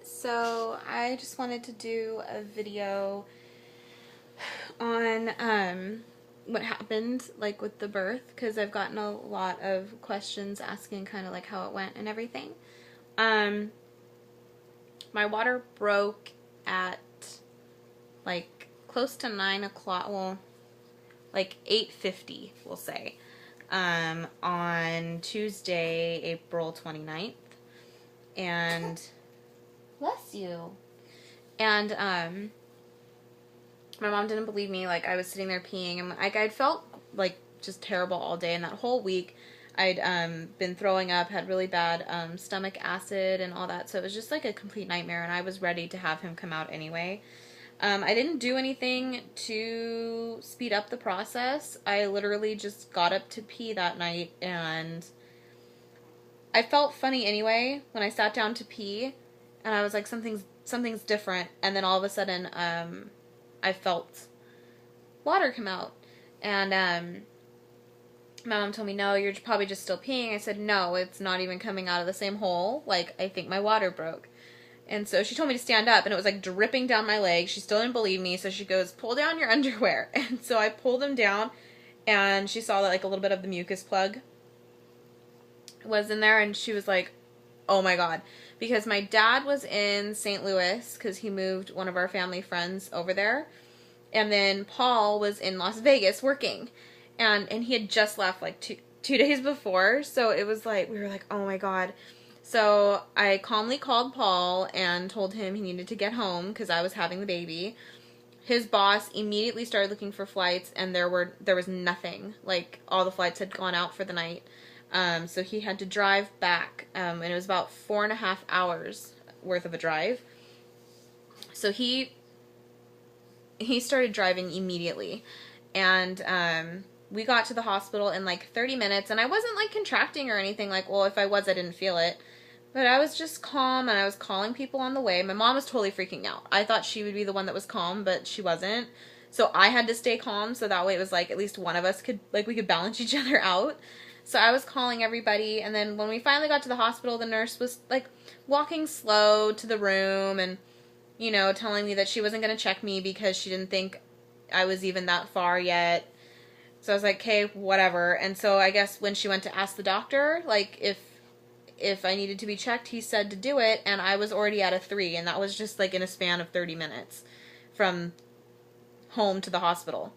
So I just wanted to do a video on what happened like with the birth because I've gotten a lot of questions asking kind of like how it went and everything. Um my water broke at like close to 9 o'clock, well, like 8:50 we'll say, on Tuesday, April 29th. And bless you. And my mom didn't believe me. Like, I was sitting there peeing, and like I'd felt like just terrible all day, and that whole week I'd been throwing up, had really bad stomach acid and all that, so it was just like a complete nightmare, and I was ready to have him come out anyway. I didn't do anything to speed up the process. I literally just got up to pee that night, and I felt funny anyway when I sat down to pee, and I was like, something's different, and then all of a sudden I felt water come out. And my mom told me, no, you're probably just still peeing. I said, no, it's not even coming out of the same hole. Like, I think my water broke. And so she told me to stand up, and it was like dripping down my leg. She still didn't believe me, so she goes, pull down your underwear. And so I pulled them down, and she saw that like a little bit of the mucus plug was in there, and she was like, oh my God. Because my dad was in St. Louis because he moved one of our family friends over there. And then Paul was in Las Vegas working. And he had just left like two days before. So it was like, we were like, oh my God. So I calmly called Paul and told him he needed to get home because I was having the baby. His boss immediately started looking for flights, and there was nothing. Like, all the flights had gone out for the night. So he had to drive back, and it was about 4.5 hours worth of a drive. So he started driving immediately, and we got to the hospital in like 30 minutes, and I wasn't like contracting or anything. Like, well, if I was, I didn't feel it. But I was just calm, and I was calling people on the way. My mom was totally freaking out. I thought she would be the one that was calm, but she wasn't. So I had to stay calm, so that way it was like at least one of us could, like, we could balance each other out. So I was calling everybody, and then when we finally got to the hospital, the nurse was, like, walking slow to the room and, you know, telling me that she wasn't going to check me because she didn't think I was even that far yet. So I was like, okay, whatever. And so I guess when she went to ask the doctor, like, if I needed to be checked, he said to do it, and I was already at a 3, and that was just, like, in a span of 30 minutes from home to the hospital.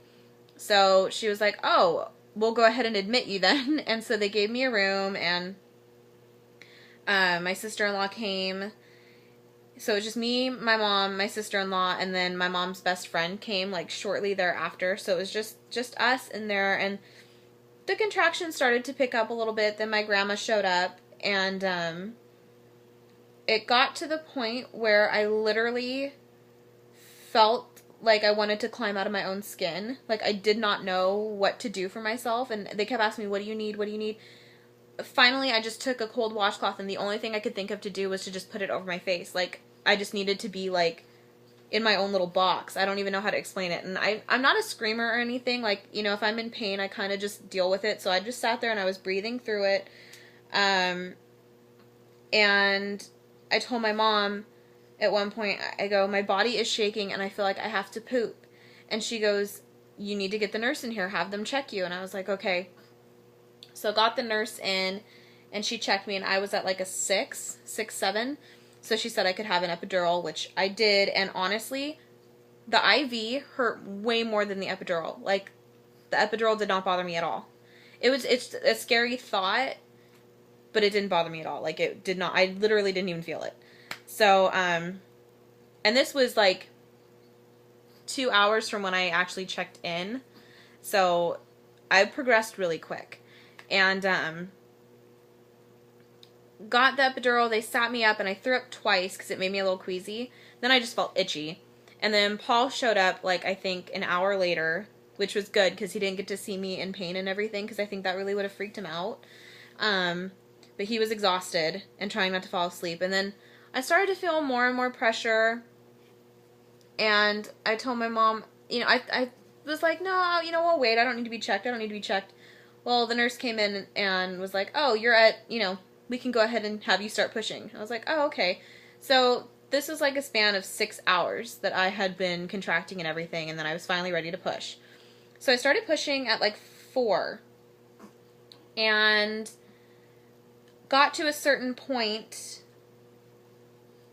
So she was like, oh, we'll go ahead and admit you then. And so they gave me a room, and my sister-in-law came. So it was just me, my mom, my sister-in-law, and then my mom's best friend came like shortly thereafter. So it was just us in there, and the contractions started to pick up a little bit. Then my grandma showed up, and it got to the point where I literally felt like I wanted to climb out of my own skin. Like, I did not know what to do for myself, and they kept asking me, what do you need, what do you need? Finally, I just took a cold washcloth, and the only thing I could think of to do was to just put it over my face. Like, I just needed to be, like, in my own little box. I don't even know how to explain it. And I'm not a screamer or anything. Like, you know, if I'm in pain, I kind of just deal with it. So I just sat there, and I was breathing through it. And I told my mom at one point, I go, my body is shaking, and I feel like I have to poop. And she goes, you need to get the nurse in here, have them check you. And I was like, okay. So got the nurse in, and she checked me, and I was at like a 6, 7. So she said I could have an epidural, which I did. And honestly, the IV hurt way more than the epidural. Like, the epidural did not bother me at all. It's a scary thought, but it didn't bother me at all. Like, it did not, I literally didn't even feel it. So, and this was like 2 hours from when I actually checked in. So I progressed really quick. And got the epidural. They sat me up, and I threw up twice because it made me a little queasy. Then I just felt itchy. And then Paul showed up, like, I think an hour later, which was good because he didn't get to see me in pain and everything, because I think that really would have freaked him out. But he was exhausted and trying not to fall asleep. And then I started to feel more and more pressure. And I told my mom, you know, I was like, no, you know, we'll wait. I don't need to be checked. I don't need to be checked. Well, the nurse came in and was like, oh, you're at, you know, we can go ahead and have you start pushing. I was like, oh, okay. So this was like a span of 6 hours that I had been contracting and everything, and then I was finally ready to push. So I started pushing at like 4, and got to a certain point,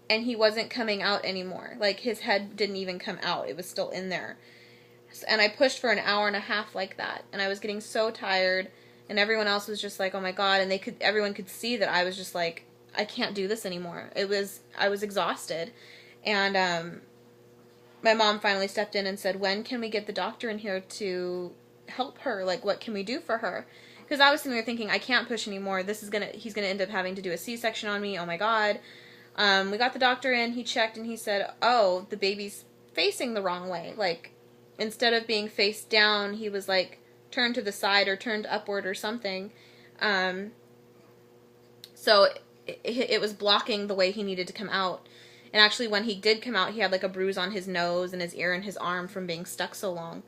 and he wasn't coming out anymore. Like, his head didn't even come out. It was still in there. And I pushed for an hour and a half like that, and I was getting so tired, and everyone else was just like, oh my god, and everyone could see that I was just like, I can't do this anymore. I was exhausted. And my mom finally stepped in and said, when can we get the doctor in here to help her? Like, what can we do for her? Because I was sitting there thinking, I can't push anymore. He's gonna end up having to do a C-section on me. Oh my god. We got the doctor in, he checked, and he said, oh, the baby's facing the wrong way. Like, instead of being face down, he was like turned to the side or turned upward or something. So it was blocking the way he needed to come out. And actually, when he did come out, he had like a bruise on his nose and his ear and his arm from being stuck so long.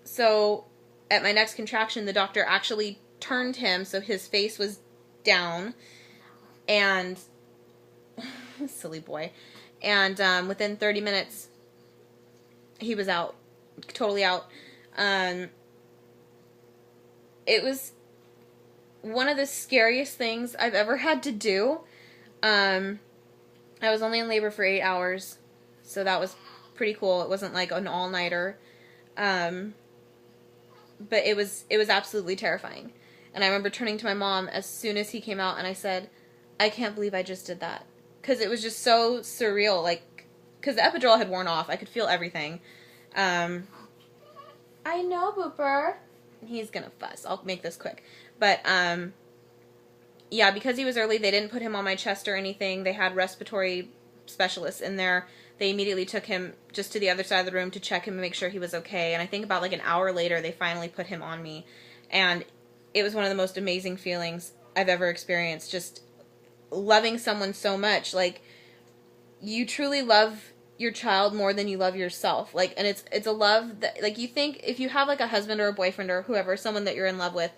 So at my next contraction, the doctor actually turned him so his face was down. And silly boy. And within 30 minutes, he was out. Totally out. It was one of the scariest things I've ever had to do. I was only in labor for 8 hours, so that was pretty cool. It wasn't like an all-nighter. But it was absolutely terrifying. And I remember turning to my mom as soon as he came out, and I said, I can't believe I just did that. Because it was just so surreal. Like, because the epidural had worn off. I could feel everything. I know, Booper. He's gonna fuss. I'll make this quick. But, yeah, because he was early, they didn't put him on my chest or anything. They had respiratory specialists in there. They immediately took him just to the other side of the room to check him and make sure he was okay. And I think about like an hour later, they finally put him on me. And it was one of the most amazing feelings I've ever experienced. Just loving someone so much. Like, you truly love your child more than you love yourself. Like, and it's a love that, like, you think if you have like a husband or a boyfriend or whoever, someone that you're in love with,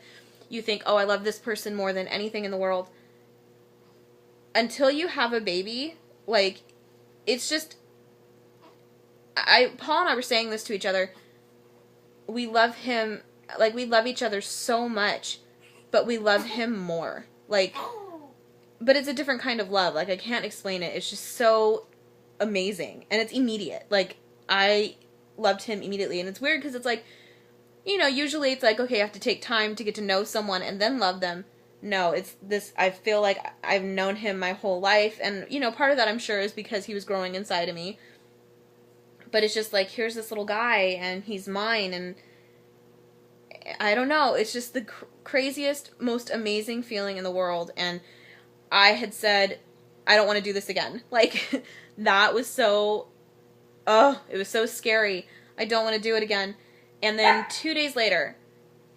you think, oh, I love this person more than anything in the world. Until you have a baby, like, it's just, Paul and I were saying this to each other. We love him, like, we love each other so much, but we love him more. Like, but it's a different kind of love. Like, I can't explain it. It's just so amazing. And it's immediate. Like, I loved him immediately. And it's weird because it's like, you know, usually it's like, okay, you have to take time to get to know someone and then love them. No, it's this, I feel like I've known him my whole life. And, you know, part of that I'm sure is because he was growing inside of me. But it's just like, here's this little guy and he's mine. And I don't know. It's just the craziest, most amazing feeling in the world. And I had said, I don't want to do this again. Like, that was so, it was so scary. I don't want to do it again. And then 2 days later,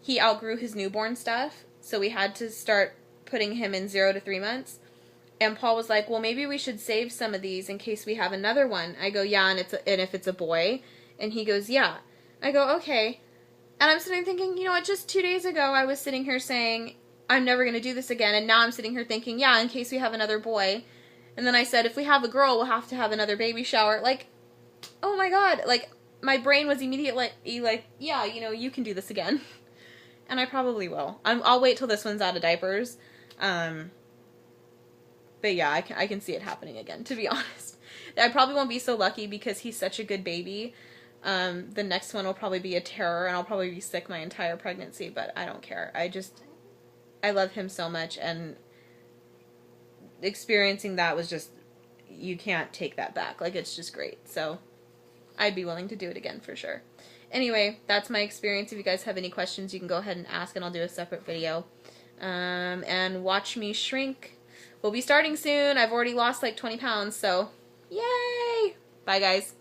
he outgrew his newborn stuff. So we had to start putting him in 0 to 3 months. And Paul was like, well, maybe we should save some of these in case we have another one. I go, yeah, and if it's a boy? And he goes, yeah. I go, okay. And I'm sitting thinking, you know what, just 2 days ago, I was sitting here saying, I'm never going to do this again. And now I'm sitting here thinking, yeah, in case we have another boy. And then I said, if we have a girl, we'll have to have another baby shower. Like, oh my God. Like, my brain was immediately like, yeah, you know, you can do this again. And I probably will. I'll wait till this one's out of diapers. But yeah, I can see it happening again, to be honest. I probably won't be so lucky because he's such a good baby. The next one will probably be a terror, and I'll probably be sick my entire pregnancy, but I don't care. I love him so much, and experiencing that was just, you can't take that back. Like, it's just great. So I'd be willing to do it again for sure. Anyway, that's my experience. If you guys have any questions, you can go ahead and ask, and I'll do a separate video. And watch me shrink. We'll be starting soon. I've already lost like 20 pounds, so yay! Bye, guys.